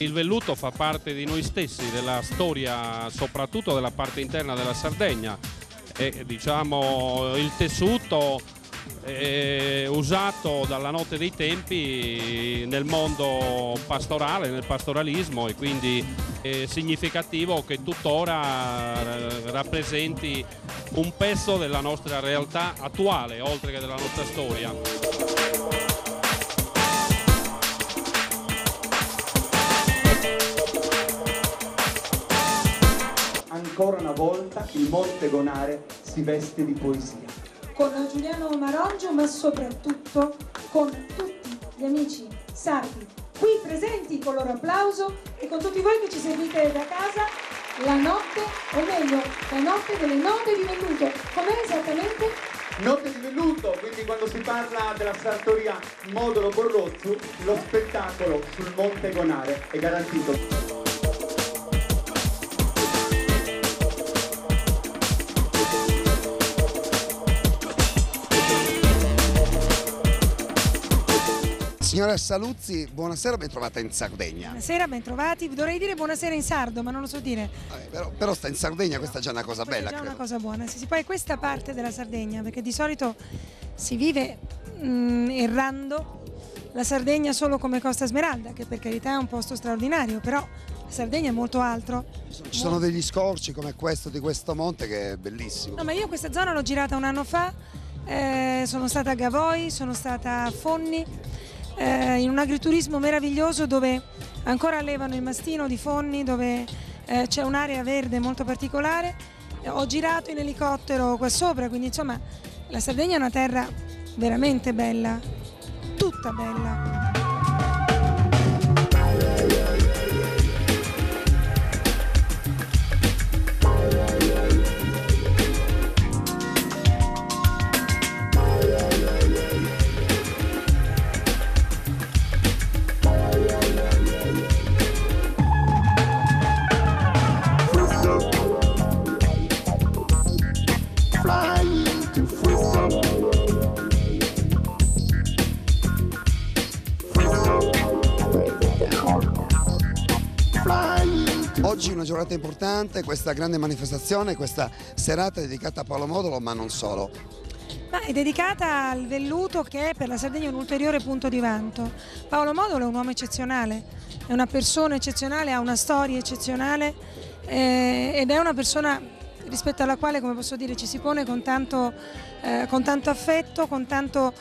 il velluto fa parte di noi stessi, della storia, soprattutto della parte interna della Sardegna. E diciamo il tessuto usato dalla notte dei tempi nel mondo pastorale, nel pastoralismo, e quindi è significativo che tuttora rappresenti un pezzo della nostra realtà attuale, oltre che della nostra storia. Ancora una volta il Monte Gonare si veste di poesia. Con Giuliano Maroggio, ma soprattutto con tutti gli amici sardi qui presenti, con il loro applauso, e con tutti voi che ci seguite da casa, la notte, o meglio, la notte delle note di velluto. Com'è esattamente? Notte di velluto, quindi quando si parla della sartoria Modolo Borrozzu, lo spettacolo sul Monte Gonare è garantito. Signoressa Luzzi, buonasera, ben trovata in Sardegna. Buonasera, ben trovati. Dovrei dire buonasera in sardo, ma non lo so dire. Però sta in Sardegna, questa è già una cosa bella, È già credo. una cosa buona. Sì, poi questa parte della Sardegna, perché di solito si vive errando la Sardegna solo come Costa Smeralda, che per carità è un posto straordinario, però la Sardegna è molto altro. Ci sono degli scorci come questo di questo monte che è bellissimo. No, ma io questa zona l'ho girata un anno fa, sono stata a Gavoi, sono stata a Fonni, in un agriturismo meraviglioso dove ancora allevano il mastino di Fonni, dove c'è un'area verde molto particolare. Ho girato in elicottero qua sopra, quindi insomma la Sardegna è una terra veramente bella, tutta bella. Oggi è una giornata importante, questa grande manifestazione, questa serata dedicata a Paolo Modolo, ma non solo. Ma è dedicata al velluto, che è per la Sardegna un ulteriore punto di vanto. Paolo Modolo è un uomo eccezionale, è una persona eccezionale, ha una storia eccezionale ed è una persona rispetto alla quale, come posso dire, ci si pone con tanto affetto, con tanto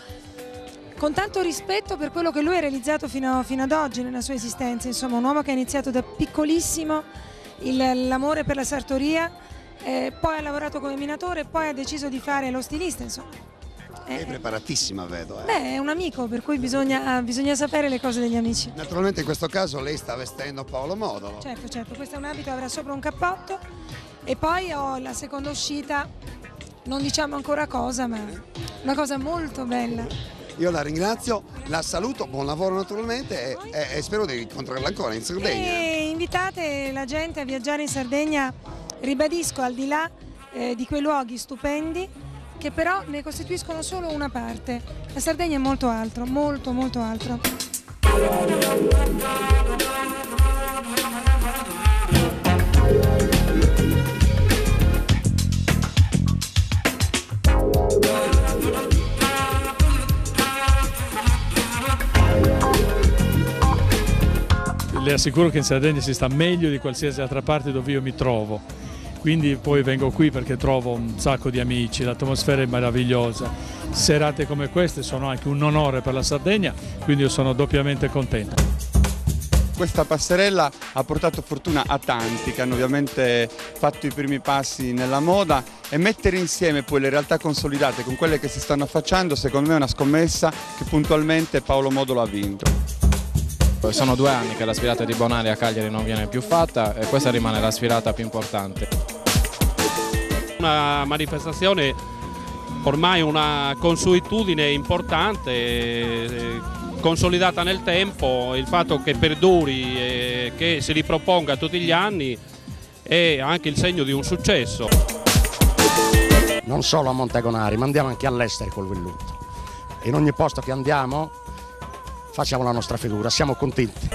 rispetto per quello che lui ha realizzato fino ad oggi nella sua esistenza. Insomma, un uomo che ha iniziato da piccolissimo l'amore per la sartoria, poi ha lavorato come minatore, poi ha deciso di fare lo stilista, insomma. È preparatissima, vedo. Beh, è un amico, per cui bisogna sapere le cose degli amici. Naturalmente in questo caso lei sta vestendo Paolo Modolo. Certo, questo è un abito, avrà sopra un cappotto, e poi ho la seconda uscita, non diciamo ancora cosa, ma una cosa molto bella. Io la ringrazio, la saluto, buon lavoro naturalmente e spero di incontrarla ancora in Sardegna. E invitate la gente a viaggiare in Sardegna, ribadisco, al di là di quei luoghi stupendi che però ne costituiscono solo una parte. La Sardegna è molto altro, molto molto altro. Le assicuro che in Sardegna si sta meglio di qualsiasi altra parte dove io mi trovo, quindi poi vengo qui perché trovo un sacco di amici, l'atmosfera è meravigliosa, serate come queste sono anche un onore per la Sardegna, quindi io sono doppiamente contento. Questa passerella ha portato fortuna a tanti che hanno ovviamente fatto i primi passi nella moda, e mettere insieme poi le realtà consolidate con quelle che si stanno affacciando, secondo me è una scommessa che puntualmente Paolo Modolo ha vinto. Sono 2 anni che la sfilata di Bonaria a Cagliari non viene più fatta e questa rimane la sfilata più importante. Una manifestazione, ormai una consuetudine importante, consolidata nel tempo. Il fatto che perduri e che si riproponga tutti gli anni è anche il segno di un successo. Non solo a Monte Gonare, ma andiamo anche all'estero col velluto. In ogni posto che andiamo facciamo la nostra figura, siamo contenti.